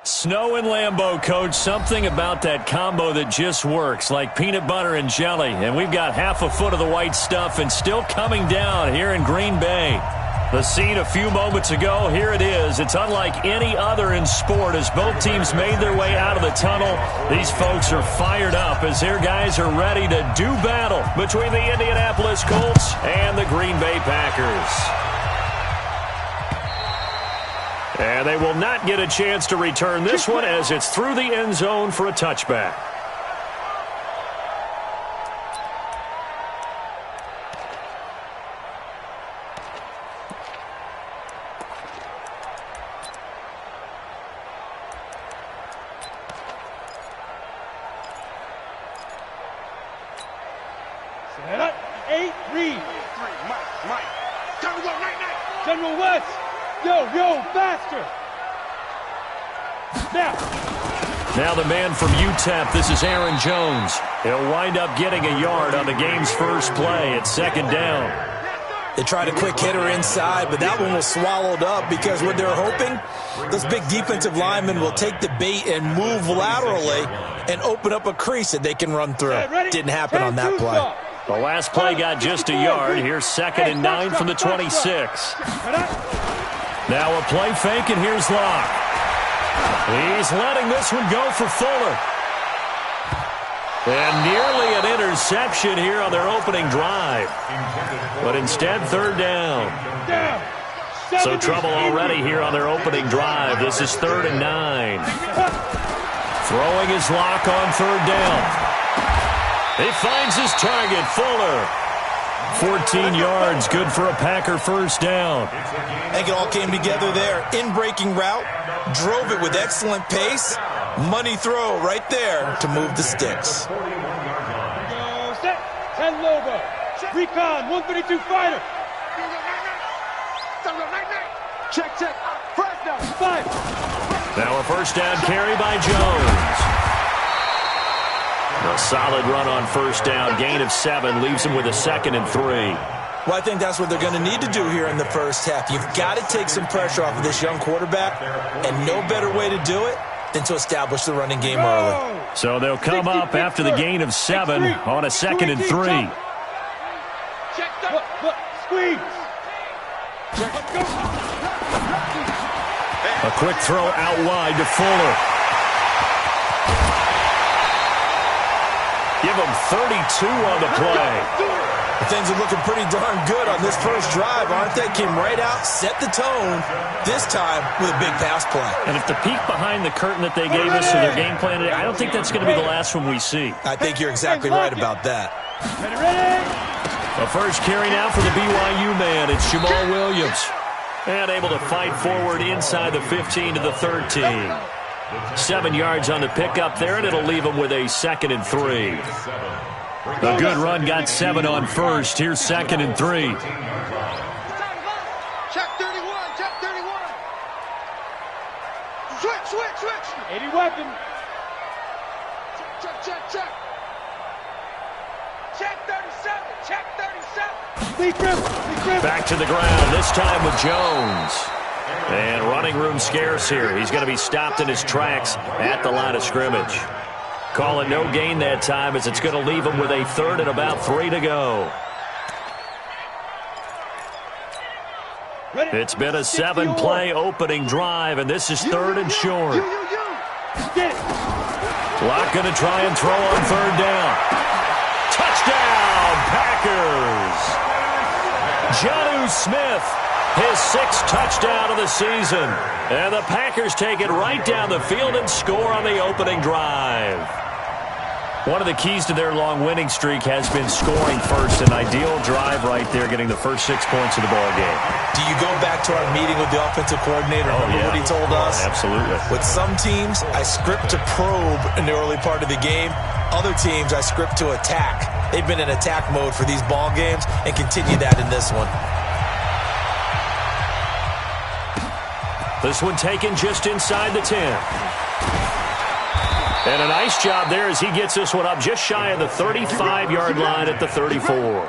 Snow and Lambeau, Coach. Something about that combo that just works, like peanut butter and jelly. And we've got half a foot of the white stuff and still coming down here in Green Bay. The scene a few moments ago, here it is. It's unlike any other in sport as both teams made their way out of the tunnel. These folks are fired up as their guys are ready to do battle between the Indianapolis Colts and the Green Bay Packers. And they will not get a chance to return this one as it's through the end zone for a touchback. Set up, 8-3. Mike. Time to go, night. General West. Yo, faster! Now the man from UTEP, this is Aaron Jones. He'll wind up getting a yard on the game's first play at second down. They tried a quick hitter inside, but that one was swallowed up because what they're hoping, those big defensive linemen will take the bait and move laterally and open up a crease that they can run through. Didn't happen on that play. The last play got just a yard. Here's 2nd and 9 from the 26. Now a play fake, and here's Locke. He's letting this one go for Fuller. And nearly an interception here on their opening drive. But instead, 3rd down. So trouble already here on their opening drive. This is 3rd and 9. Throwing his Locke on 3rd down. He finds his target, Fuller. 14 yards, good for a Packer first down. I think it all came together there. In-breaking route, drove it with excellent pace. Money throw right there to move the sticks. Go set, 10 Lobo. Recon, 132 fighter. Check. First down. 5. Now a first down carry by Jones. A solid run on first down. Gain of 7 leaves him with a 2nd and 3. Well, I think that's what they're going to need to do here in the first half. You've got to take some pressure off of this young quarterback, and no better way to do it than to establish the running game early. So they'll come up after the gain of 7 on a 2nd and 3. Squeeze. A quick throw out wide to Fuller. Give him 32 on the play. Things are looking pretty darn good on this first drive, aren't they? Came right out, set the tone, this time with a big pass play. And if the peek behind the curtain that they gave us in their game plan today, I don't think that's going to be the last one we see. I think you're exactly right about that. Ready. The first carry now for the BYU man. It's Jamal Williams. And able to fight forward inside the 15 to the 13. 7 yards on the pickup there, and it'll leave him with a 2nd and 3. A good run got 7 on first. Here's 2nd and 3. Check 31. Switch. 80 weapon. Check. Check 37. Lee Griffin. Back to the ground, this time with Jones. And running room scarce here. He's going to be stopped in his tracks at the line of scrimmage. Call it no gain that time as it's going to leave him with a 3rd and about 3 to go. It's been a 7-play opening drive, and this is 3rd and short. Locke going to try and throw on 3rd down. Touchdown, Packers! Jonnu Smith, his 6th touchdown of the season. And the Packers take it right down the field and score on the opening drive. One of the keys to their long winning streak has been scoring first. An ideal drive right there, getting the first 6 points of the ball game. Do you go back to our meeting with the offensive coordinator? Remember what he told us? Absolutely. With some teams, I script to probe in the early part of the game. Other teams, I script to attack. They've been in attack mode for these ball games and continue that in this one. This one taken just inside the 10. And a nice job there as he gets this one up just shy of the 35-yard line at the 34.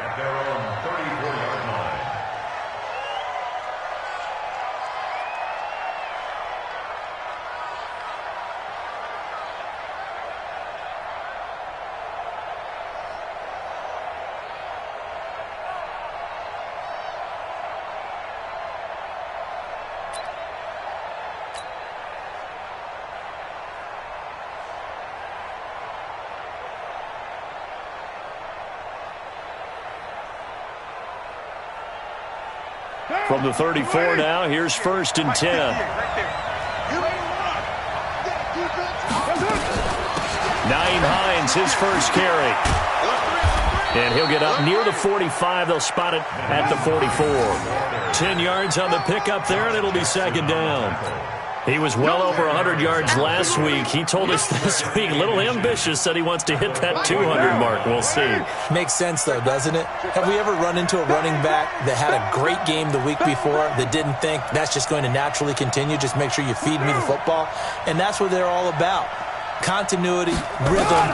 From the 34 now, here's 1st and 10. Naeem Hines, his first carry. And he'll get up near the 45. They'll spot it at the 44. 10 yards on the pickup there, and it'll be 2nd down. He was well over 100 yards last week. He told us this week, a little ambitious, said he wants to hit that 200 mark. We'll see. Makes sense, though, doesn't it? Have we ever run into a running back that had a great game the week before that didn't think that's just going to naturally continue? Just make sure you feed me the football. And that's what they're all about. Continuity, rhythm,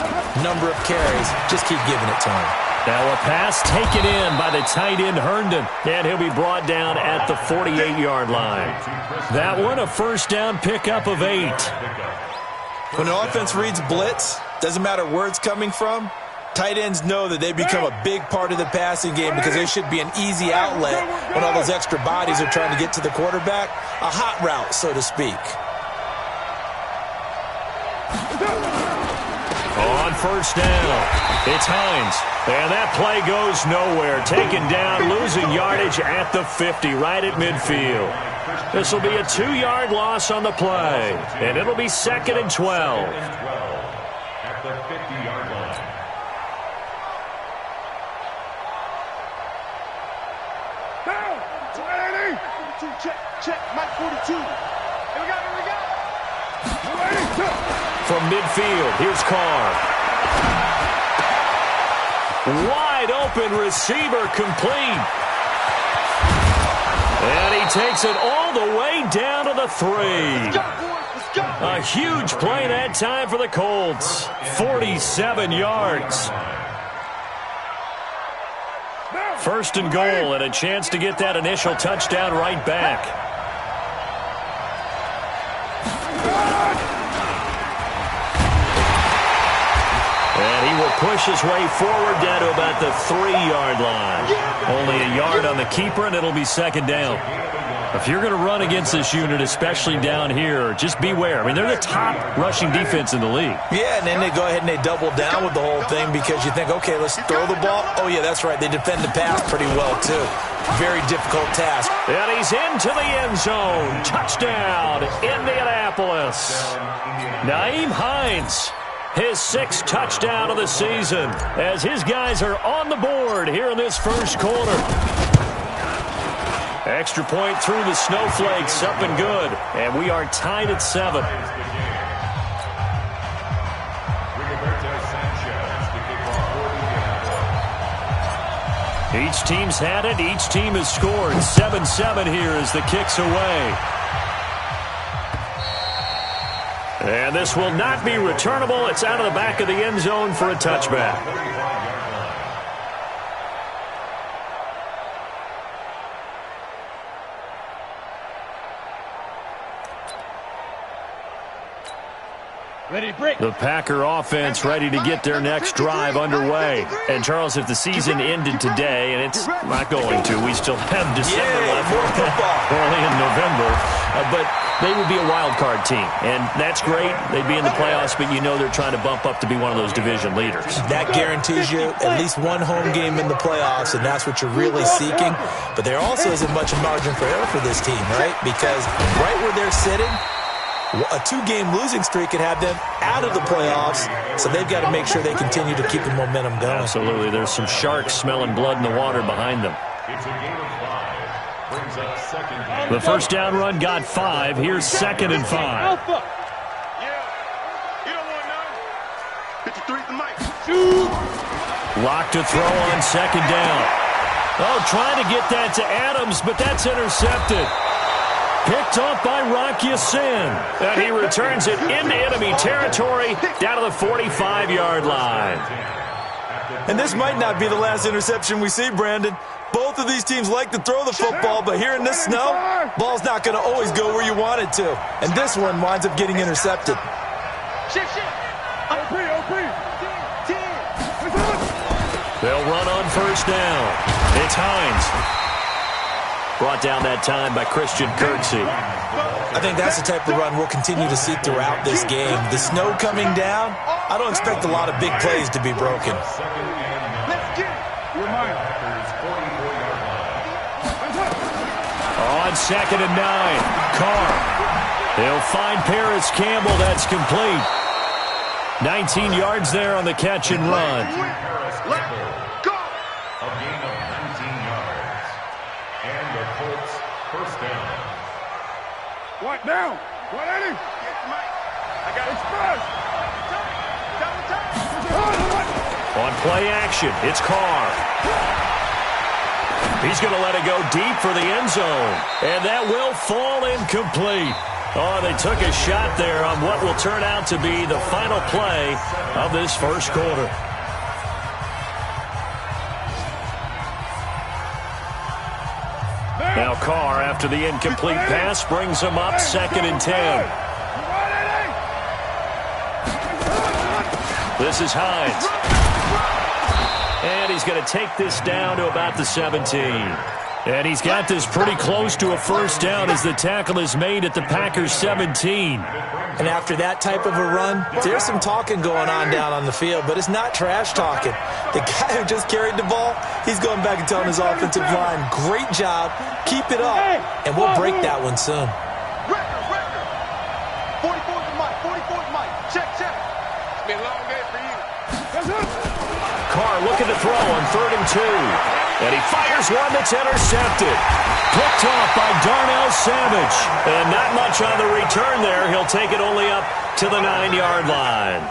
number of carries. Just keep giving it to him. Now a pass taken in by the tight end Herndon, and he'll be brought down at the 48-yard line. That one a 1st down pickup of 8. When the offense reads blitz, doesn't matter where it's coming from, tight ends know that they become a big part of the passing game because there should be an easy outlet when all those extra bodies are trying to get to the quarterback. A hot route, so to speak. On 1st down, it's Hines. And that play goes nowhere. Taken down, losing yardage at the 50, right at midfield. This will be a 2-yard loss on the play. And it'll be 2nd and 12. At the 50-yard line. Down. 280. Check. Mike 42. Here we go. From midfield, here's Carr. Wide open receiver complete. And he takes it all the way down to the 3. Let's go, boys. Let's go. A huge play that time for the Colts. 47 yards. 1st and goal, and a chance to get that initial touchdown right back. And he will push his way forward down to about the 3-yard line. Only a yard on the keeper, and it'll be 2nd down. If you're going to run against this unit, especially down here, just beware. I mean, they're the top rushing defense in the league. Yeah, and then they go ahead and they double down with the whole thing because you think, okay, let's throw the ball. Oh, yeah, that's right. They defend the pass pretty well, too. Very difficult task. And he's into the end zone. Touchdown, Indianapolis. Naeem Hines, his 6th touchdown of the season as his guys are on the board here in this 1st quarter. Extra point through the Snowflakes, up and good. And we are tied at 7. Each team's had it. Each team has scored. 7-7 here as the kick's away. And this will not be returnable. It's out of the back of the end zone for a touchback. Ready to break. The Packer offense ready to get their next drive underway. And, Charles, if the season ended today, and it's not going to, we still have December left early in November, but they would be a wild card team. And that's great. They'd be in the playoffs, but you know they're trying to bump up to be one of those division leaders. That guarantees you at least one home game in the playoffs, and that's what you're really seeking. But there also isn't much margin for error for this team, right? Because right where they're sitting, a 2-game losing streak could have them out of the playoffs, so they've got to make sure they continue to keep the momentum going. Absolutely. There's some sharks smelling blood in the water behind them. It's a game of 5. Brings up 2nd down. The 1st down run got 5. Here's 2nd and 5. Yeah. You don't want none. 53 the mic. Lock to throw on 2nd down. Oh, trying to get that to Adams, but that's intercepted. Picked off by Rock Ya-Sin. And he returns it into enemy territory down to the 45-yard line. And this might not be the last interception we see, Brandon. Both of these teams like to throw the football, but here in this snow, ball's not going to always go where you want it to. And this one winds up getting intercepted. Shit. OP. They'll run on 1st down. It's Hines. Brought down that time by Christian Kirksey. I think that's the type of run we'll continue to see throughout this game. The snow coming down, I don't expect a lot of big plays to be broken. Let's get it. You're mine. on 2nd and 9. Carr. He'll find Paris Campbell. That's complete. 19 yards there on the catch and run. Go! A gain of 19 yards. And the Colts first down. What now? What, Eddie? I got it first. On play action, it's Carr. He's going to let it go deep for the end zone. And that will fall incomplete. Oh, they took a shot there on what will turn out to be the final play of this first quarter. Now Carr, after the incomplete pass, brings him up 2nd and 10. This is Hines. And he's going to take this down to about the 17. And he's got this pretty close to a first down as the tackle is made at the Packers' 17. And after that type of a run, there's some talking going on down on the field, but it's not trash talking. The guy who just carried the ball, he's going back and telling his offensive line, great job, keep it up, and we'll break that one soon. 44's Mike, 44's Mike. Check. It's been a long day for you. Carr looking to throw on 3rd and 2. And he fires one that's intercepted. Picked off by Darnell Savage. And not much on the return there. He'll take it only up to the 9-yard line.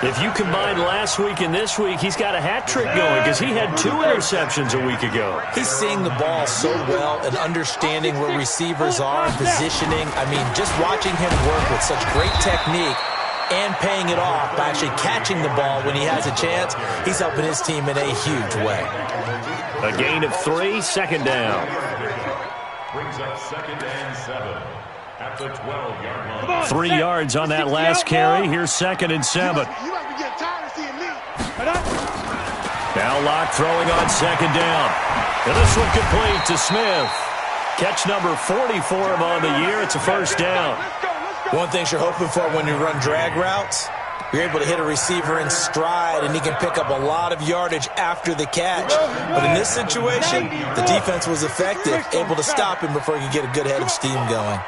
If you combine last week and this week, he's got a hat trick going because he had 2 interceptions a week ago. He's seeing the ball so well and understanding where receivers are and positioning. I mean, just watching him work with such great technique and paying it off by actually catching the ball when he has a chance, he's helping his team in a huge way. A gain of 3, 2nd down. Brings up 2nd and 7 at the 12-yard line. 3 yards on that last carry. Here's 2nd and 7. You might be getting tired of seeing me. Now Locke throwing on 2nd down. And this one complete to Smith. Catch number 40 for him on the year. It's a first down. One thing you're hoping for when you run drag routes, you're able to hit a receiver in stride, and he can pick up a lot of yardage after the catch. But in this situation, the defense was effective, able to stop him before he could get a good head of steam going.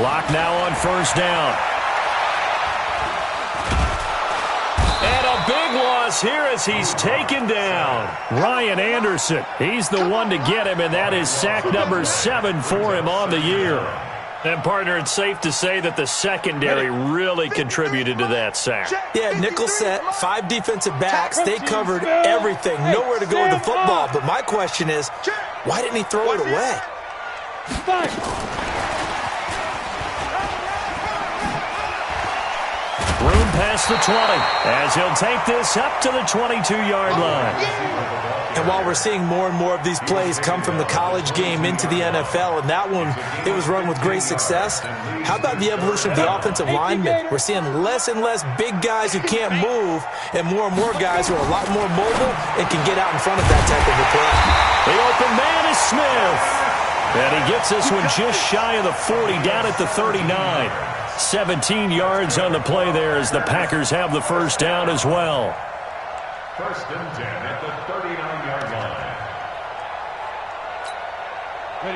Locke now on first down. And a big loss here as he's taken down. Ryan Anderson, he's the one to get him, and that is sack number 7 for him on the year. And, partner, it's safe to say that the secondary really contributed to that sack. Yeah, nickel set, 5 defensive backs. They covered everything, nowhere to go with the football. But my question is, why didn't he throw it away? Room past the 20 as he'll take this up to the 22-yard line. And while we're seeing more and more of these plays come from the college game into the NFL, and that one, it was run with great success, how about the evolution of the offensive linemen? We're seeing less and less big guys who can't move and more guys who are a lot more mobile and can get out in front of that type of a play. The open man is Smith. And he gets this one just shy of the 40, down at the 39. 17 yards on the play there as the Packers have the first down as well. 1st and 10 at the 39-yard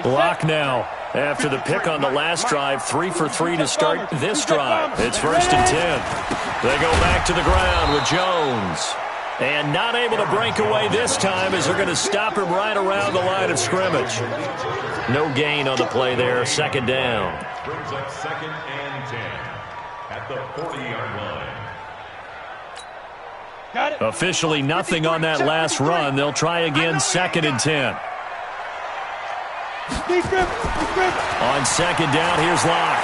line. Locke now, after the pick on the last drive, 3 for 3 to start this drive. It's 1st and 10. They go back to the ground with Jones. And not able to break away this time as they're going to stop him right around the line of scrimmage. No gain on the play there, 2nd down. Brings up 2nd and 10 at the 40-yard line. Got it. Officially nothing on that last run. They'll try again, 2nd and 10. On 2nd down, here's Locke.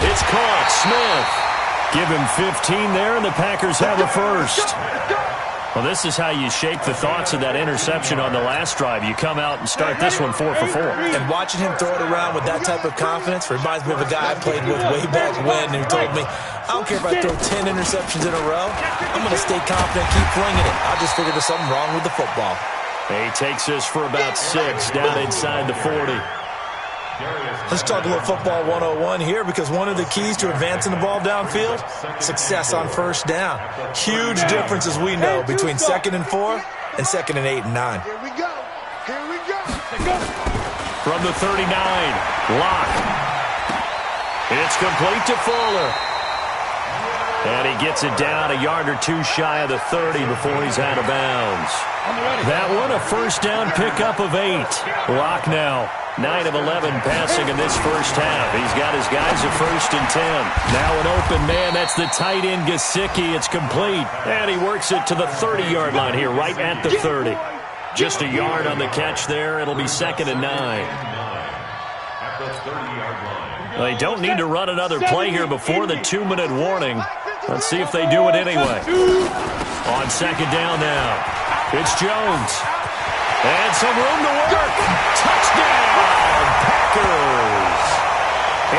It's caught. Smith. Give him 15 there, and the Packers have a first. Well, this is how you shape the thoughts of that interception on the last drive. You come out and start this one 4 for 4. And watching him throw it around with that type of confidence reminds me of a guy I played with way back when who told me, I don't care if I throw 10 interceptions in a row. I'm going to stay confident, keep flinging it. I just figured there's something wrong with the football. He takes this for about 6 down inside the 40. Let's talk a little football 101 here, because one of the keys to advancing the ball downfield, success on first down. Huge difference, as we know, between 2nd and 4 and 2nd and 8 and 9. Here we go. Here we go. From the 39, Locke. It's complete to Fuller. And he gets it down a yard or two shy of the 30 before he's out of bounds. That one, a first down pickup of 8. Locke now 9 of 11 passing in this first half. He's got his guys at 1st and 10. Now an open man. That's the tight end, Gesicki. It's complete. And he works it to the 30-yard line here, right at the 30. Just a yard on the catch there. It'll be 2nd and 9. They don't need to run another play here before the 2-minute warning. Let's see if they do it anyway. On 2nd down now, it's Jones. And some room to work. Touchdown, Packers.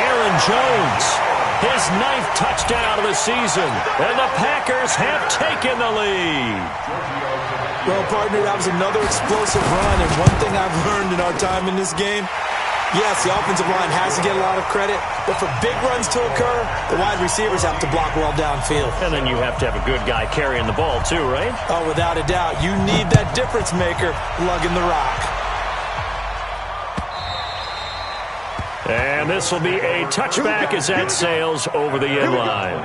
Aaron Jones, his 9th touchdown of the season. And the Packers have taken the lead. Well, partner, that was another explosive run. And one thing I've learned in our time in this game, yes, the offensive line has to get a lot of credit, but for big runs to occur, the wide receivers have to block well downfield. And then you have to have a good guy carrying the ball too, right? Oh, without a doubt. You need that difference maker lugging the rock. And this will be a touchback as that sails over the end line.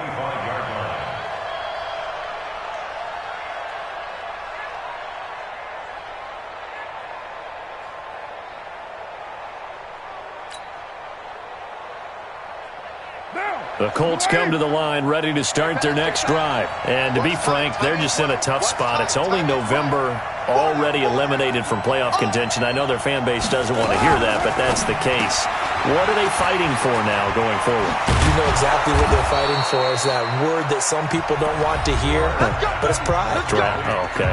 The Colts come to the line ready to start their next drive. And to be frank, they're just in a tough spot. It's only November, already eliminated from playoff contention. I know their fan base doesn't want to hear that, but that's the case. What are they fighting for now going forward? You know exactly what they're fighting for. Is that word that some people don't want to hear, but it's pride. Draft. Oh, okay.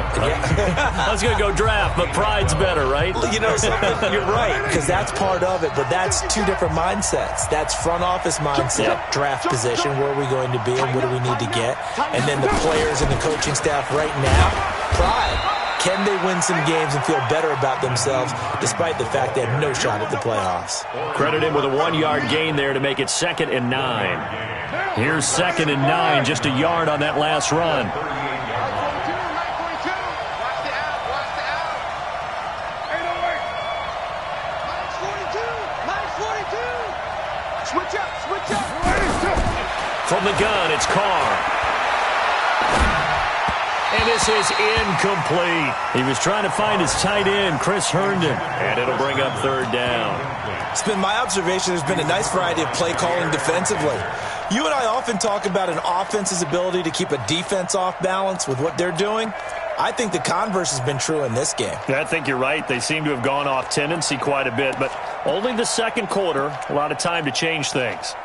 I was going to go draft, but pride's better, right? You know something? You're right, because that's part of it, but that's two different mindsets. That's front office mindset, draft position, where are we going to be and what do we need to get? And then the players and the coaching staff right now, pride. Can they win some games and feel better about themselves despite the fact they have no shot at the playoffs? Credit him with a 1-yard gain there to make it 2nd and 9. Here's 2nd and 9, just a yard on that last run. Switch up. From the gun, it's Carr. And this is incomplete. He was trying to find his tight end, Chris Herndon, and it'll bring up 3rd down. It's been my observation there's been a nice variety of play calling defensively. You and I often talk about an offense's ability to keep a defense off balance with what they're doing. I think the converse has been true in this game. I think you're right. They seem to have gone off tendency quite a bit, but only the 2nd quarter, a lot of time to change things.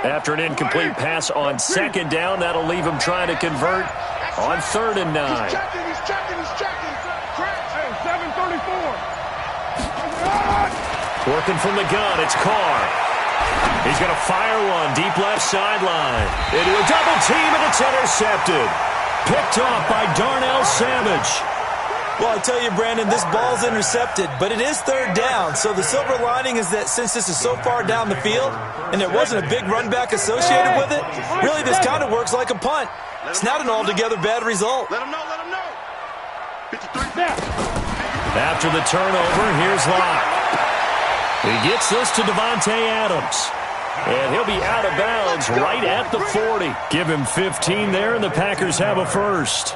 After an incomplete pass on 2nd down, that'll leave him trying to convert on 3rd and 9. He's checking. Hey, 7:34. Working from the gun, it's Carr. He's going to fire one deep left sideline. Into a double team, and it's intercepted. Picked off by Darnell Savage. Well, I tell you, Brandon, this ball's intercepted, but it is 3rd down. So the silver lining is that since this is so far down the field and there wasn't a big run back associated with it, really this kind of works like a punt. It's not an altogether bad result. Let him know. 53. After the turnover, here's Locke. He gets this to Devontae Adams. And he'll be out of bounds right at the 40. Give him 15 there, and the Packers have a first.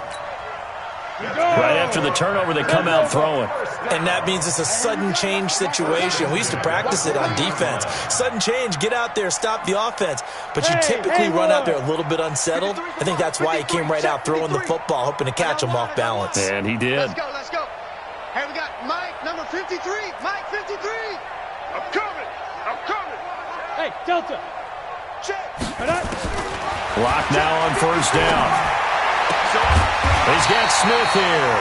Right after the turnover, they come out throwing. And that means it's a sudden change situation. We used to practice it on defense. Sudden change, get out there, stop the offense. But you typically run out there a little bit unsettled. I think that's why he came right out throwing the football, hoping to catch him off balance. And he did. Let's go. Hey, we got Mike, number 53. Mike, 53. I'm coming. Hey, Delta. Check. Locke now on 1st down. He's got Smith here.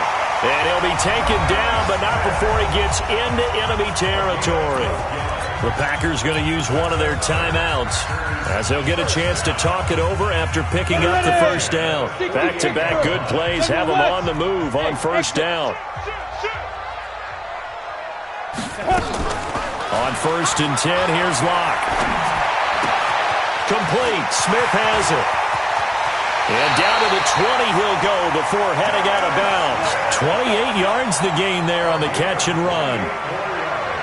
And he'll be taken down, but not before he gets into enemy territory. The Packers going to use one of their timeouts as they'll get a chance to talk it over after picking up the first down. Back-to-back good plays have them on the move on first down. On 1st and 10, here's Locke. Complete. Smith has it. And down to the 20 he'll go before heading out of bounds. 28 yards the gain there on the catch and run.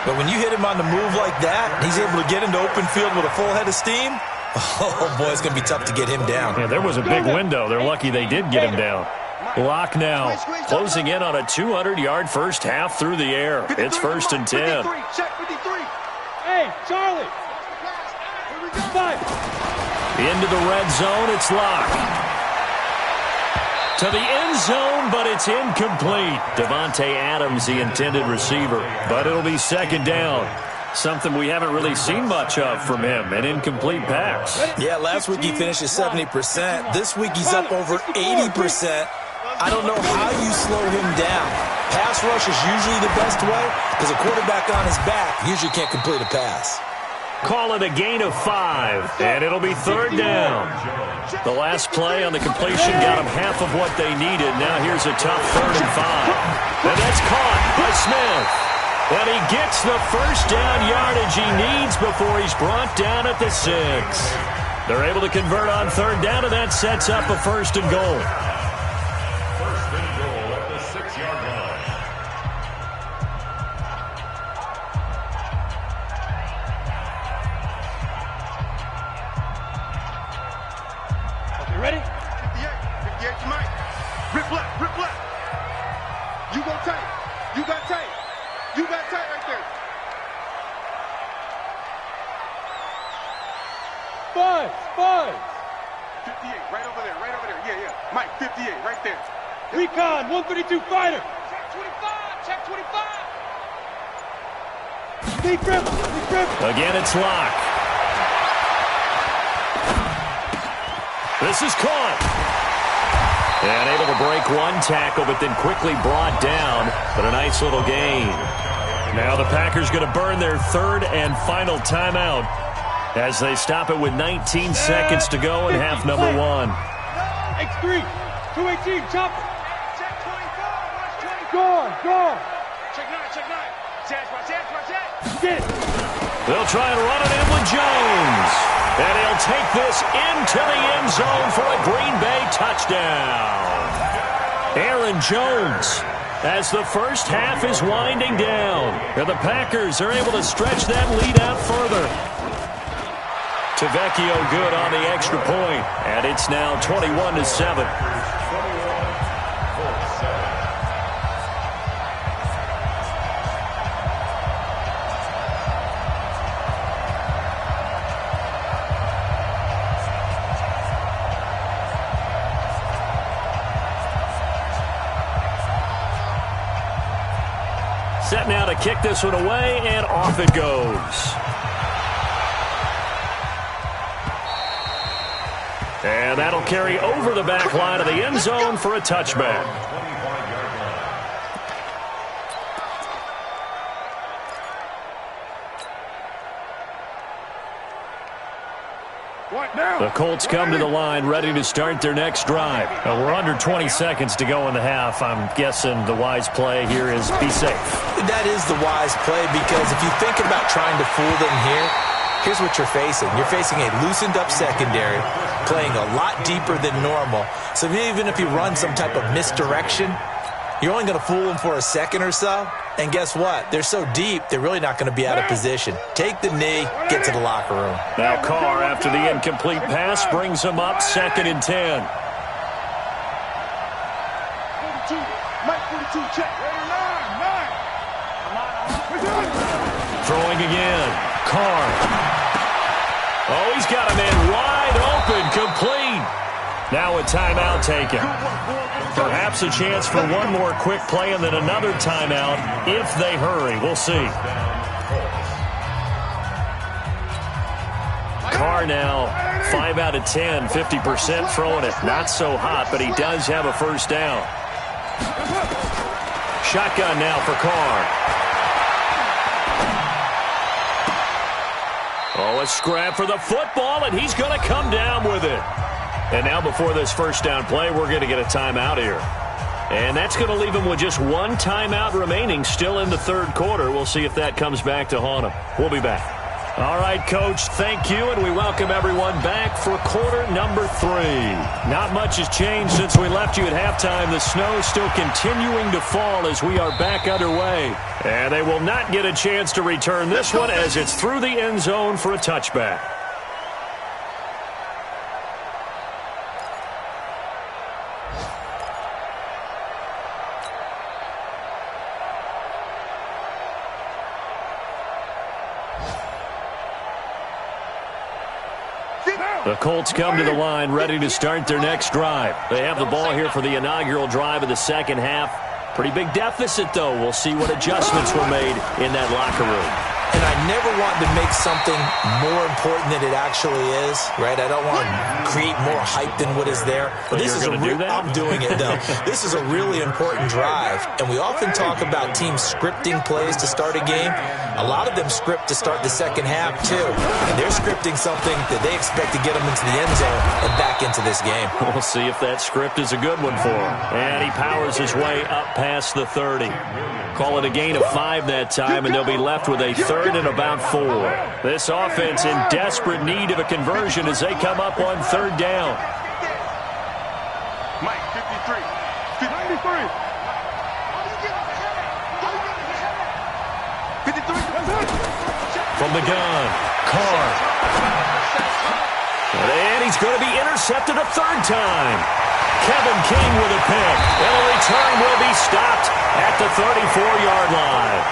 But when you hit him on the move like that, he's able to get into open field with a full head of steam. Oh, boy, it's going to be tough to get him down. Yeah, there was a big window. They're lucky they did get him down. Locke now closing in on a 200-yard first half through the air. It's 1st and 10. Hey, Charlie. Into the red zone, it's Locke. To the end zone, but it's incomplete. Devontae Adams, the intended receiver. But it'll be 2nd down. Something we haven't really seen much of from him, an incomplete pass. Yeah, last week he finished at 70%. This week he's up over 80%. I don't know how you slow him down. Pass rush is usually the best way because a quarterback on his back usually can't complete a pass. Call it a gain of 5, and it'll be 3rd down. The last play on the completion got them half of what they needed. Now here's a tough 3rd and 5. And that's caught by Smith. And he gets the first down yardage he needs before he's brought down at the 6. They're able to convert on 3rd down, and that sets up a 1st and goal. 1st and goal at the 6-yard line. Ready? 58 to Mike. Rip left. You go tight. You got tight. You got tight right there. 5. 58, right over there. Yeah. Mike, 58, right there. Recon, 132 fighter. Check 25. Steve Griffin. Again, it's Locke. This is caught. And able to break one tackle, but then quickly brought down. But a nice little gain. Now the Packers going to burn their 3rd and final timeout as they stop it with 19 seconds to go in half number 1. X3, 218, chopper. Check 24. Gone. Check 9. Watch. Get it. They'll try and run it in with Jones. And he'll take this into the end zone for a Green Bay touchdown. Aaron Jones, as the first half is winding down. And the Packers are able to stretch that lead out further. Tavecchio good on the extra point. And it's now 21-7. Set now to kick this one away, and off it goes. And that'll carry over the back line of the end zone for a touchback. The Colts come to the line ready to start their next drive. We're under 20 seconds to go in the half. I'm guessing the wise play here is be safe. That is the wise play because if you think about trying to fool them here, here's what you're facing. You're facing a loosened up secondary, playing a lot deeper than normal. So even if you run some type of misdirection, you're only going to fool them for a second or so. And guess what? They're so deep, they're really not going to be out of position. Take the knee, get to the locker room. Now Carr, after the incomplete pass, brings them up 2nd and 10. 42. Mike, 42, check. 9. Throwing again. Carr. Oh, he's got a man wide open, complete. Now a timeout taken. Perhaps a chance for one more quick play and then another timeout if they hurry. We'll see. Carr now 5 out of 10, 50% throwing it. Not so hot, but he does have a first down. Shotgun now for Carr. Oh, a scrap for the football, and he's going to come down with it. And now before this first down play, we're going to get a timeout here. And that's going to leave him with just one timeout remaining still in the third quarter. We'll see if that comes back to haunt him. We'll be back. All right, Coach, thank you, and we welcome everyone back for quarter number 3. Not much has changed since we left you at halftime. The snow is still continuing to fall as we are back underway. And they will not get a chance to return this one as it's through the end zone for a touchback. The Colts come to the line ready to start their next drive. They have the ball here for the inaugural drive of the second half. Pretty big deficit, though. We'll see what adjustments were made in that locker room. And I never want to make something more important than it actually is, right? I don't want to create more hype than what is there. But this is I'm doing it, though. This is a really important drive, and we often talk about teams scripting plays to start a game. A lot of them script to start the second half, too. And they're scripting something that they expect to get them into the end zone and back into this game. We'll see if that script is a good one for him. And he powers his way up past the 30. Call it a gain of 5 that time, and they'll be left with a third and about 4. This offense in desperate need of a conversion as they come up on third down. Mike, 53. 93. 53. From the gun, Carr. And he's going to be intercepted a third time. Kevin King with a pick. And a return will be stopped at the 34-yard line.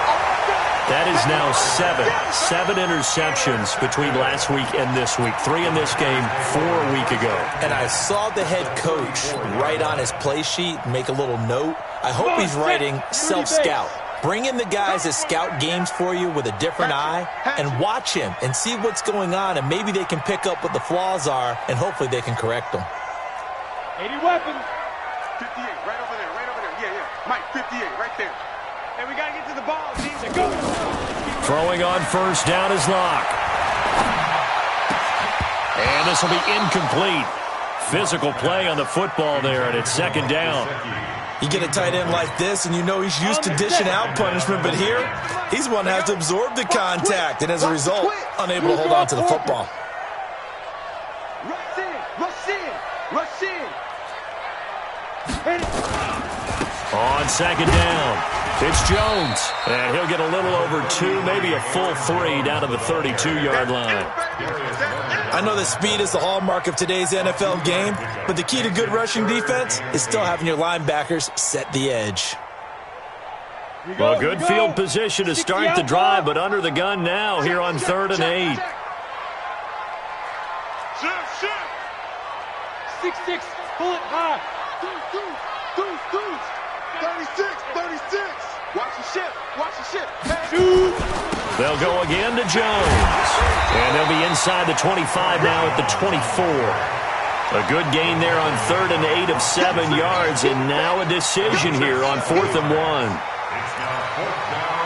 That is now 7 interceptions between last week and this week. 3 in this game, 4 a week ago. And I saw the head coach write on his play sheet, make a little note. I hope he's writing self-scout. Bring in the guys that scout games for you with a different eye and watch him and see what's going on, and maybe they can pick up what the flaws are, and hopefully they can correct them. 80 weapons. 58, right over there, right over there. Yeah, yeah. Mike, 58, right there. And we got to get to the ball. Teams are going. Throwing on first down is Locke. And this will be incomplete. Physical play on the football there, and it's second down. You get a tight end like this, and you know he's used to dishing out punishment, but here, he's one that has to absorb the contact, and as a result, unable to hold on to the football. Rush in, rush in, rush in. On second down, it's Jones. And he'll get a little over 2, maybe a full 3 down to the 32-yard line. I know that speed is the hallmark of today's NFL game, but the key to good rushing defense is still having your linebackers set the edge. Well, good field position to start the drive, but under the gun now here on 3rd and 8. 6-6, pull it high. 36. Watch the ship, watch the ship. Shoot. They'll go again to Jones. And they'll be inside the 25 now at the 24. A good gain there on 3rd and 8 of 7 yards, and now a decision here on 4th and 1. It's now 4th down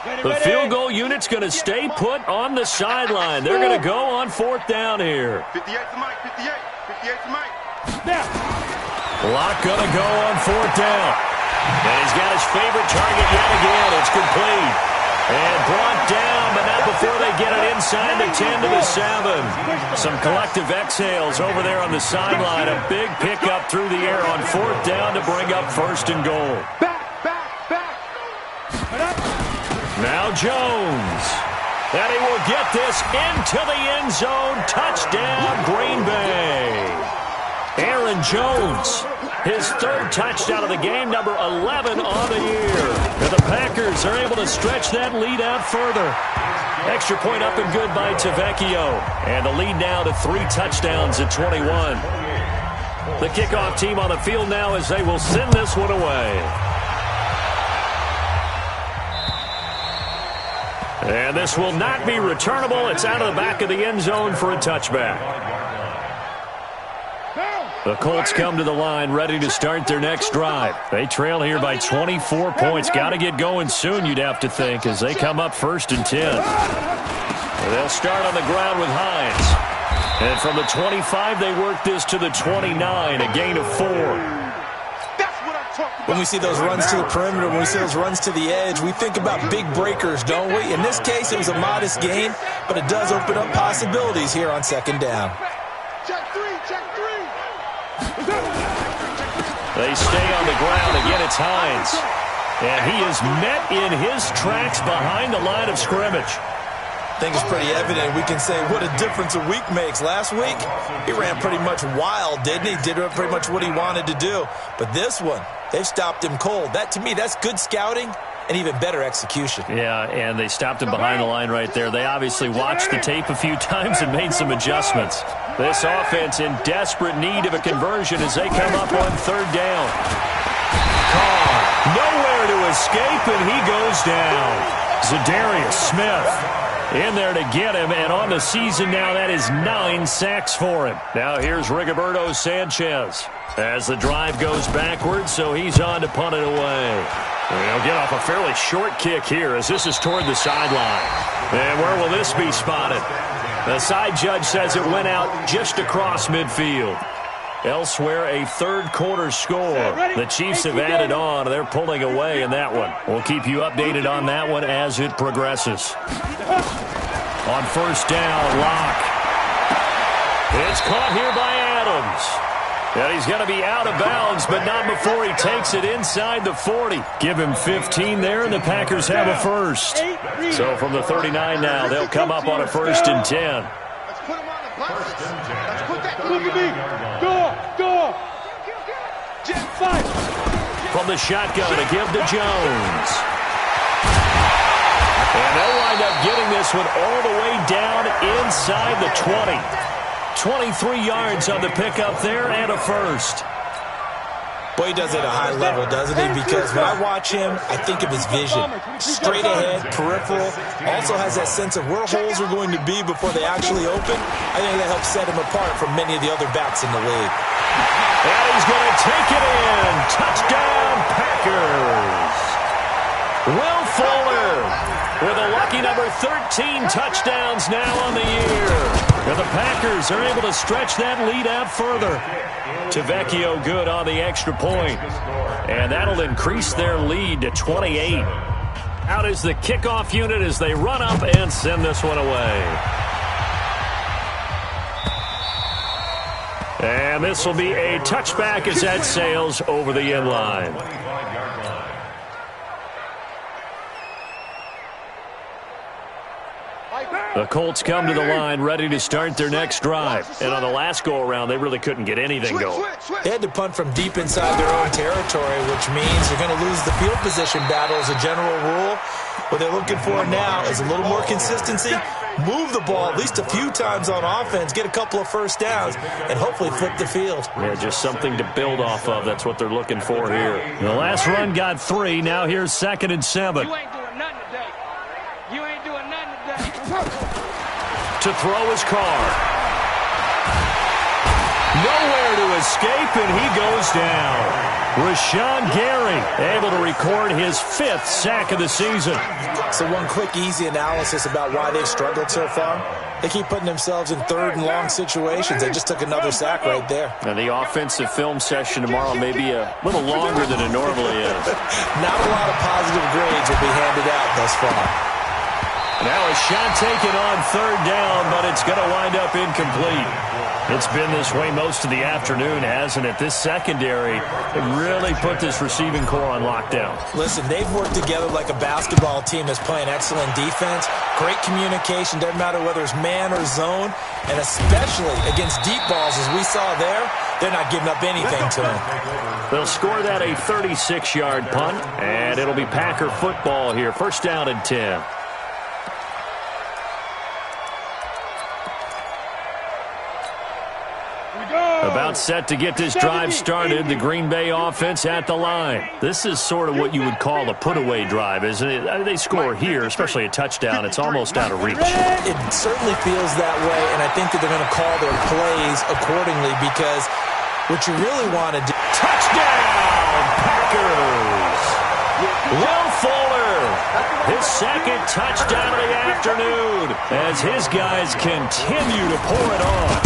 and 1. The field goal unit's going to stay put on the sideline. They're going to go on 4th down here. 58 to Mike, 58 to Mike. Now. Locke going to go on 4th down. And he's got his favorite target yet again. It's complete. And brought down, but not before they get it inside the 10 to the 7. Some collective exhales over there on the sideline. A big pickup through the air on 4th down to bring up 1st and goal. Back. Now Jones. And he will get this into the end zone. Touchdown, Green Bay. Aaron Jones, his 3rd touchdown of the game, number 11 on the year. And the Packers are able to stretch that lead out further. Extra point up and good by Tavecchio. And the lead now to 3 touchdowns at 21. The kickoff team on the field now as they will send this one away. And this will not be returnable. It's out of the back of the end zone for a touchback. The Colts come to the line ready to start their next drive. They trail here by 24 points. Got to get going soon, you'd have to think, as they come up 1st and 10. They'll start on the ground with Hines. And from the 25, they work this to the 29, a gain of 4. When we see those runs to the perimeter, when we see those runs to the edge, we think about big breakers, don't we? In this case, it was a modest gain, but it does open up possibilities here on 2nd down. Check three, check three. They stay on the ground. Again, it's Hines. And he is met in his tracks behind the line of scrimmage. I think it's pretty evident. We can say what a difference a week makes. Last week, he ran pretty much wild, didn't he? Did pretty much what he wanted to do. But this one, they've stopped him cold. That, to me, that's good scouting and even better execution. Yeah, and they stopped him behind the line right there. They obviously watched the tape a few times and made some adjustments. This offense in desperate need of a conversion as they come up on 3rd down. Carr, nowhere to escape, and he goes down. Zadarius Smith in there to get him, and on the season now, that is 9 sacks for him. Now here's Rigoberto Sanchez as the drive goes backwards, so he's on to punt it away. They'll get off a fairly short kick here as this is toward the sideline. And where will this be spotted? The side judge says it went out just across midfield. Elsewhere, a 3rd quarter score. The Chiefs have added on. They're pulling away in that one. We'll keep you updated on that one as it progresses. On 1st down, Locke. It's caught here by Adams. And he's going to be out of bounds, but not before he takes it inside the 40. Give him 15 there, and the Packers have a first. So from the 39 now, they'll come up on a 1st and 10. Let's put him on the boxes. Let's put that. Look at me. Go. Jet 5. From the shotgun to give to Jones. And they'll wind up getting this one all the way down inside the 20. 23 yards on the pickup there and a first. Boy, he does it at a high level, doesn't he? Because when I watch him, I think of his vision. Straight ahead, peripheral. Also has that sense of where holes are going to be before they actually open. I think that helps set him apart from many of the other backs in the league. And he's going to take it in. Touchdown, Packers. Will Fuller with a lucky number 13 touchdowns now on the year. And the Packers are able to stretch that lead out further. Tavecchio good on the extra point. And that'll increase their lead to 28. Out is the kickoff unit as they run up and send this one away. And this will be a touchback as that sails over the end line. The Colts come to the line ready to start their next drive. And on the last go-around, they really couldn't get anything going. They had to punt from deep inside their own territory, which means you're going to lose the field position battle as a general rule. What they're looking for now is a little more consistency, move the ball at least a few times on offense, get a couple of first downs, and hopefully flip the field. Yeah, just something to build off of. That's what they're looking for here. The last run got 3. Now here's 2nd and 7. You ain't doing nothing today. You ain't doing nothing today. To throw his Carr. Nowhere to escape, and he goes down. Rashawn Gary able to record his 5th sack of the season. So one quick, easy analysis about why they've struggled so far. They keep putting themselves in 3rd and long situations. They just took another sack right there. And the offensive film session tomorrow may be a little longer than it normally is. Not a lot of positive grades will be handed out thus far. Now a shot taken on 3rd down, but it's going to wind up incomplete. It's been this way most of the afternoon, hasn't it? This secondary really put this receiving core on lockdown. Listen, they've worked together like a basketball team that's playing excellent defense. Great communication, doesn't matter whether it's man or zone, and especially against deep balls as we saw there, they're not giving up anything to them. They'll score that a 36-yard punt, and it'll be Packer football here. 1st down and 10. About set to get this drive started. The Green Bay offense at the line. This is sort of what you would call a put-away drive, isn't it? They score here, especially a touchdown. It's almost out of reach. It certainly feels that way, and I think that they're going to call their plays accordingly because what you really want to do. Touchdown, Packers! Will Fuller, his second touchdown of the afternoon, as his guys continue to pour it on.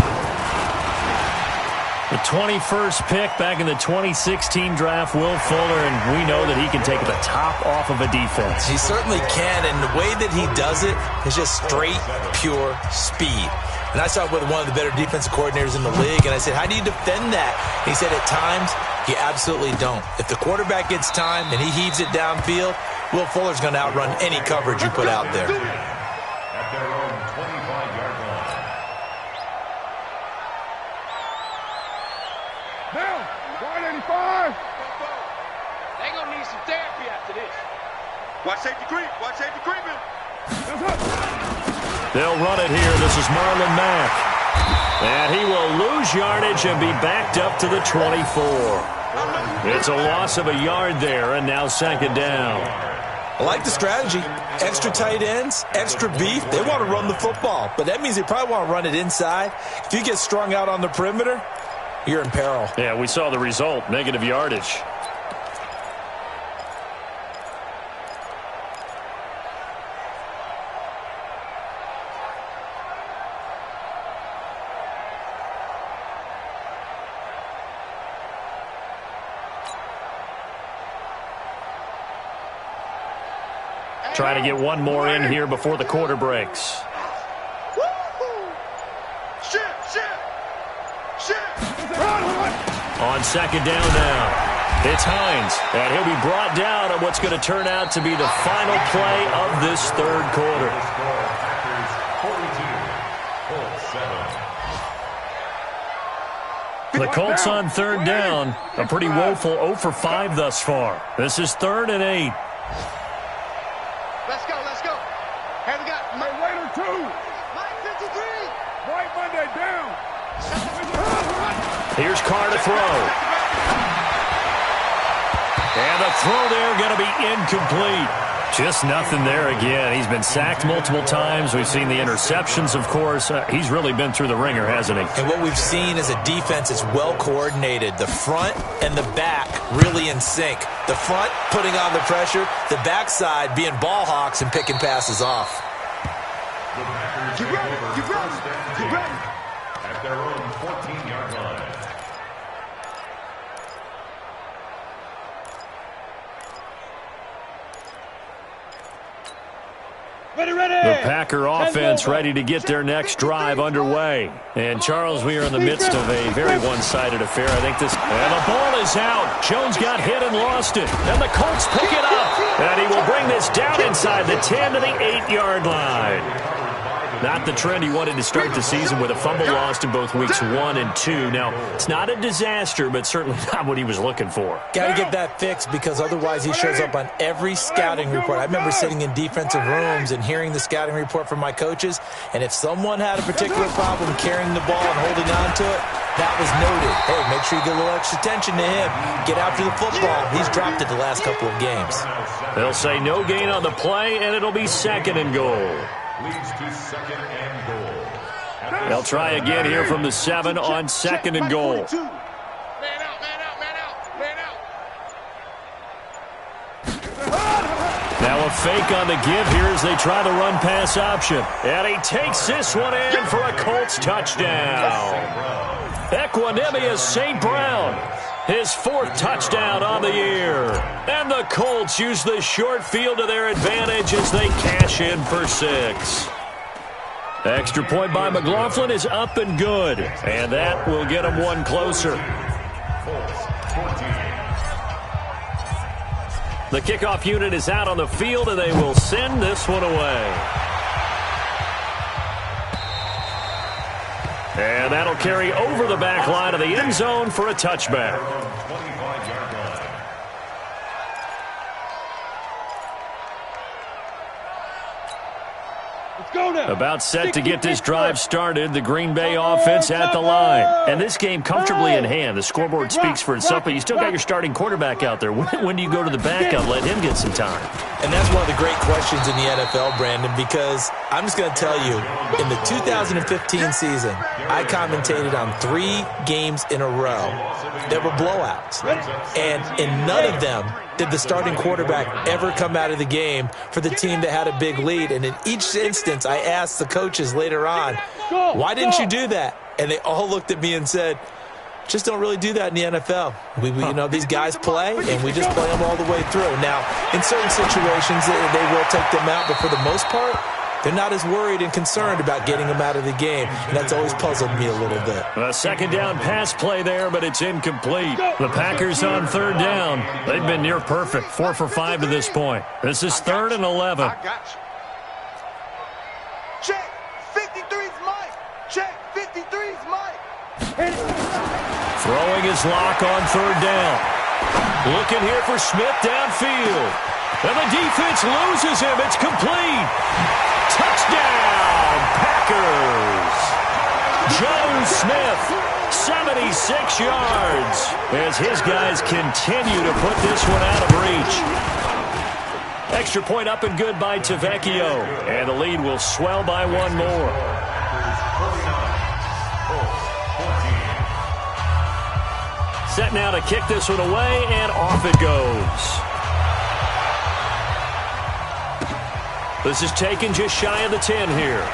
The 21st pick back in the 2016 draft, Will Fuller, and we know that he can take the top off of a defense. He certainly can, and the way that he does it is just straight, pure speed. And I saw it with one of the better defensive coordinators in the league, and I said, how do you defend that? And he said, at times, you absolutely don't. If the quarterback gets time and he heaves it downfield, Will Fuller's going to outrun any coverage you put out there. At their own 25-yard line. Now, wide 85. They gonna need some therapy after this. Watch safety creep. Watch safety creeping. That's up. They'll run it here. This is Marlon Mack. And he will lose yardage and be backed up to the 24. It's a loss of a yard there, and now second down. I like the strategy. Extra tight ends, extra beef. They want to run the football, but that means they probably want to run it inside. If you get strung out on the perimeter, you're in peril. Yeah, we saw the result, negative yardage. Trying to get one more in here before the quarter breaks. On second down now, it's Hines, and he'll be brought down on what's going to turn out to be the final play of this third quarter. The Colts on third down, a pretty woeful 0 for 5 thus far. This is 3rd and 8. Let's go, let's go. Hey, we got Raider 2. Mike 53. White Monday down. Here's Carr to throw. And the throw there going to be incomplete. Just nothing there again. He's been sacked multiple times. We've seen the interceptions, of course. He's really been through the ringer, hasn't he? And what we've seen is a defense that's well coordinated. The front and the back really in sync. The front putting on the pressure. The backside being ball hawks and picking passes off. Get ready. Get ready. Get ready. At their own 14-yard line. The Packer offense ready to get their next drive underway. And, Charles, we are in the midst of a very one-sided affair. I think this... And the ball is out. Jones got hit and lost it. And the Colts pick it up. And he will bring this down inside the 10 to the 8-yard line. Not the trend he wanted to start the season with a fumble lost in both weeks 1 and 2. Now, it's not a disaster, but certainly not what he was looking for. Got to get that fixed because otherwise he shows up on every scouting report. I remember sitting in defensive rooms and hearing the scouting report from my coaches, and if someone had a particular problem carrying the ball and holding on to it, that was noted. Hey, make sure you get a little extra attention to him. Get after the football. He's dropped it the last couple of games. They'll say no gain on the play, and it'll be 2nd and goal. Leads to 2nd and goal. They'll try again here from the 7 on 2nd and goal. Man out, man out, man out, man out. Now a fake on the give here as they try the run-pass option. And he takes this one in for a Colts touchdown. Equanimous St. Brown, his 4th touchdown on the year. And the Colts use the short field to their advantage as they cash in for 6. Extra point by McLaughlin is up and good. And that will get him one closer. The kickoff unit is out on the field, and they will send this one away. And that'll carry over the back line of the end zone for a touchback. About set to get this drive started. The Green Bay offense at the line. And this game comfortably in hand. The scoreboard speaks for itself, but you still got your starting quarterback out there. When do you go to the backup? Let him get some time. And that's one of the great questions in the NFL, Brandon, because I'm just going to tell you, in the 2015 season, I commentated on 3 games in a row that were blowouts. And in none of them did the starting quarterback ever come out of the game for the team that had a big lead. And in each instance, I asked the coaches later on, why didn't you do that? And they all looked at me and said, just don't really do that in the NFL. These guys play, and we just play them all the way through. Now, in certain situations, they will take them out, but for the most part, they're not as worried and concerned about getting them out of the game, and that's always puzzled me a little bit. A second down pass play there, but it's incomplete. The Packers on third down. They've been near perfect, 4 for 5 to this point. This is 3rd and 11. I got you. Check, 53's Mike. Check, 53's Mike. Throwing his lock on third down. Looking here for Smith downfield. And the defense loses him. It's complete. Touchdown, Packers. Joe Smith, 76 yards, as his guys continue to put this one out of reach. Extra point up and good by Tavecchio, and the lead will swell by 1 more. Set now to kick this one away, and off it goes. This is taken just shy of the 10 here.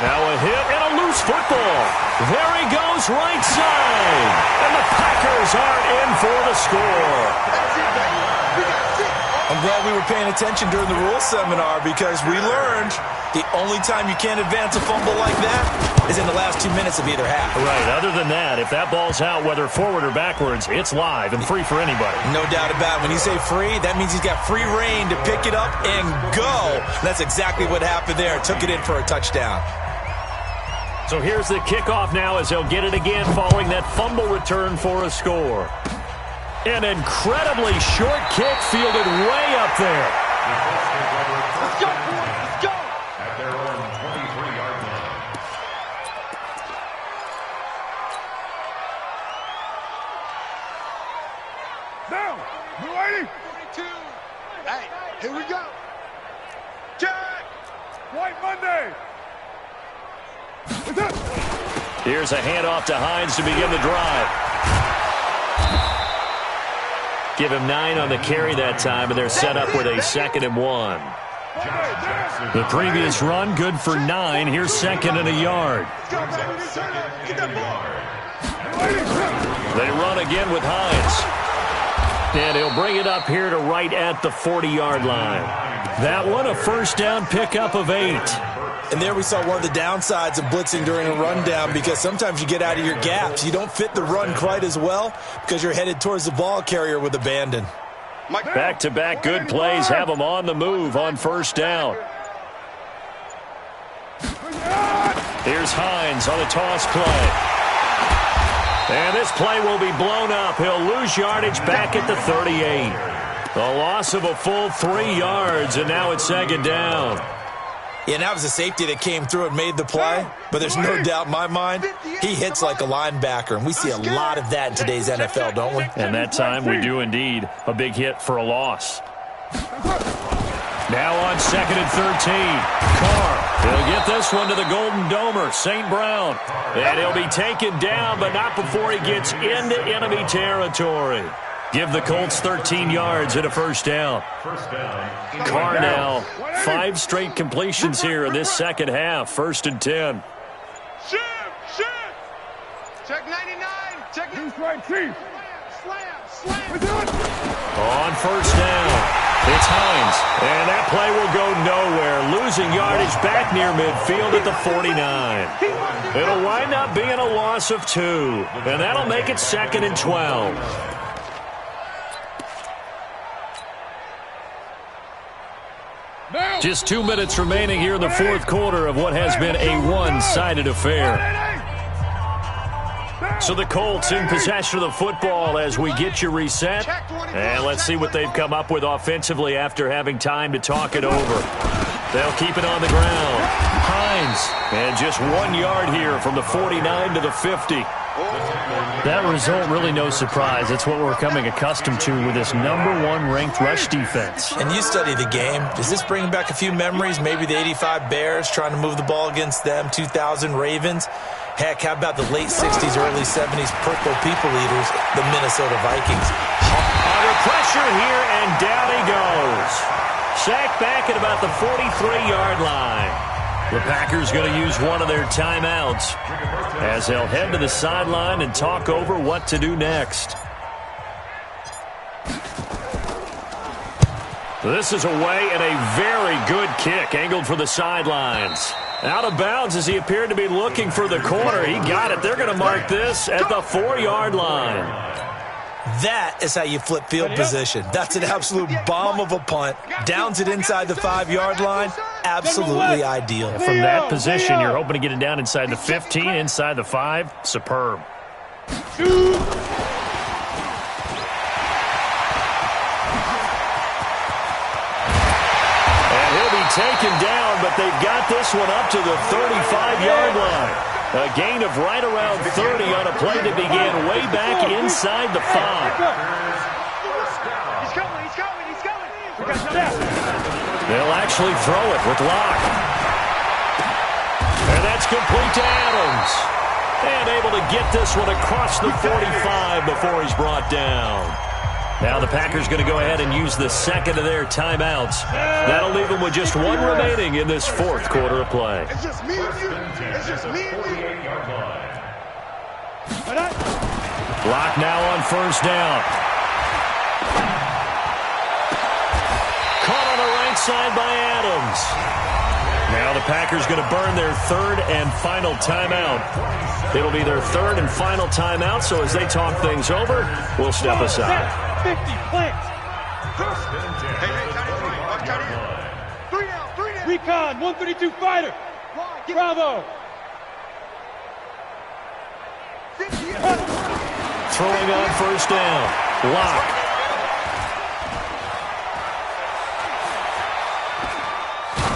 Now a hit and a loose football. There he goes, right side. And the Packers are in for the score. That's it, baby. We got 6. I'm glad we were paying attention during the rules seminar because we learned the only time you can't advance a fumble like that is in the last 2 minutes of either half. Right. Other than that, if that ball's out, whether forward or backwards, it's live and free for anybody. No doubt about it. When you say free, that means he's got free reign to pick it up and go. That's exactly what happened there. Took it in for a touchdown. So here's the kickoff now as they'll get it again following that fumble return for a score. An incredibly short kick fielded way up there. Let's go, boys. Let's go. At their own 23-yard line. Down. Blue 80. 42. Hey, here we go. Jack. White Monday. Here's a handoff to Hines to begin the drive. Give him 9 on the carry that time, and they're set up with a 2nd and 1. The previous run, good for 9. Here's 2nd and a yard. They run again with Hines. And he'll bring it up here to right at the 40-yard line. That one, a first down pickup of 8. And there we saw one of the downsides of blitzing during a rundown because sometimes you get out of your gaps. You don't fit the run quite as well because you're headed towards the ball carrier with abandon. Back-to-back good plays have them on the move on first down. Here's Hines on the toss play. And this play will be blown up. He'll lose yardage back at the 38. The loss of a full 3 yards, and now it's 2nd down. Yeah, and that was a safety that came through and made the play. But there's no doubt in my mind, he hits like a linebacker. And we see a lot of that in today's NFL, don't we? And that time we do indeed. A big hit for a loss. Now on 2nd and 13. Carr. He'll get this one to the Golden Domer, St. Brown. And he'll be taken down, but not before he gets into enemy territory. Give the Colts 13 yards and a first down. Carr now, 5 straight completions here in this second half. 1st and 10. Shift. Check 99. Check Deuce right, Chief. Slam. We do it. On first down, it's Hines. And that play will go nowhere. Losing yardage back near midfield at the 49. It'll wind up being a loss of 2. And that'll make it 2nd and 12. Just 2 minutes remaining here in the 4th quarter of what has been a one-sided affair. So the Colts in possession of the football as we get you reset. And let's see what they've come up with offensively after having time to talk it over. They'll keep it on the ground. Hines, and just 1 yard here from the 49 to the 50. That result, really no surprise. It's what we're coming accustomed to with this #1 ranked rush defense. And you study the game. Does this bring back a few memories? Maybe the 85 Bears trying to move the ball against them, 2000 Ravens. Heck, how about the late 60s, early 70s Purple People Eaters, the Minnesota Vikings. Under pressure here, and down he goes. Sacked back at about the 43-yard line. The Packers going to use one of their timeouts as they'll head to the sideline and talk over what to do next. This is away, and a very good kick angled for the sidelines. Out of bounds as he appeared to be looking for the corner. He got it. They're going to mark this at the 4-yard line. That is how you flip field position. That's an absolute bomb of a punt. Downs it inside the 5-yard line. Absolutely ideal. From that position, you're hoping to get it down inside the 15, inside the 5. Superb. And he'll be taken down, but they've got this one up to the 35-yard line. A gain of right around 30 on a play that began way back inside the 5. He's coming. They'll actually throw it with Locke. And that's complete to Adams. And able to get this one across the 45 before he's brought down. Now the Packers going to go ahead and use the second of their timeouts. That'll leave them with just one remaining in this fourth quarter of play. It's just me and you. It's just me and you. Block now on first down. Caught on the right side by Adams. Now the Packers going to burn their third and final timeout. It'll be their third and final timeout, so as they talk things over, we'll step aside. 50 plants. Recon, 132 fighter. Bravo. Throwing on first down. Locke.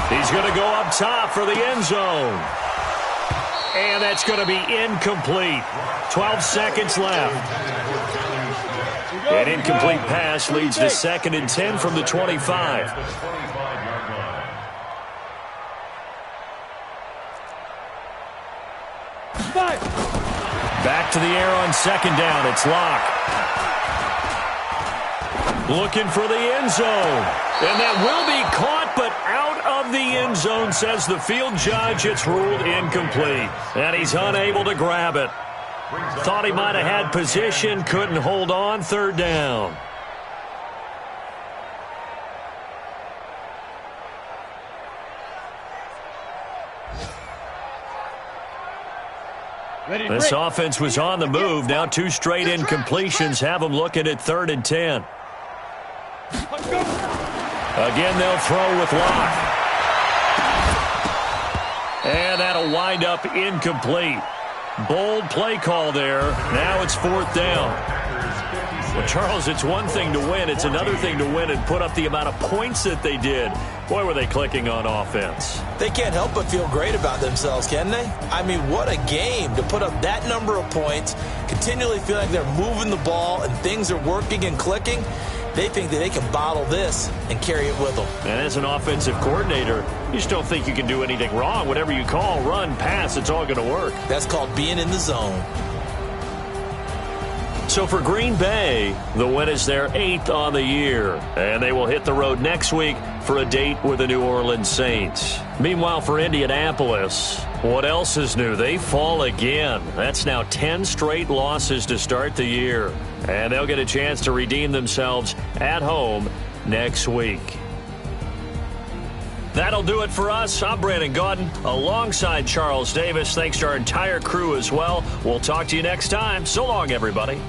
He's going to go up top for the end zone. And that's going to be incomplete. 12 seconds left. An incomplete pass leads to 2nd and 10 from the 25. Back to the air on second down. It's Locke. Looking for the end zone. And that will be caught, but out of the end zone, says the field judge. It's ruled incomplete. And he's unable to grab it. Thought he might have had position, couldn't hold on. Third down. This offense was on the move. Now 2 straight incompletions have them looking at 3rd and 10. Again, they'll throw with Locke. And that'll wind up incomplete. Bold play call there. Now it's 4th down. Well, Charles, it's one thing to win. It's another thing to win and put up the amount of points that they did. Boy, were they clicking on offense. They can't help but feel great about themselves, can they? I mean, what a game to put up that number of points, continually feel like they're moving the ball and things are working and clicking. They think that they can bottle this and carry it with them. And as an offensive coordinator, you just don't think you can do anything wrong. Whatever you call, run, pass, it's all going to work. That's called being in the zone. So for Green Bay, the win is their 8th on the year. And they will hit the road next week for a date with the New Orleans Saints. Meanwhile, for Indianapolis, what else is new? They fall again. That's now 10 straight losses to start the year. And they'll get a chance to redeem themselves at home next week. That'll do it for us. I'm Brandon Gaudin alongside Charles Davis. Thanks to our entire crew as well. We'll talk to you next time. So long, everybody.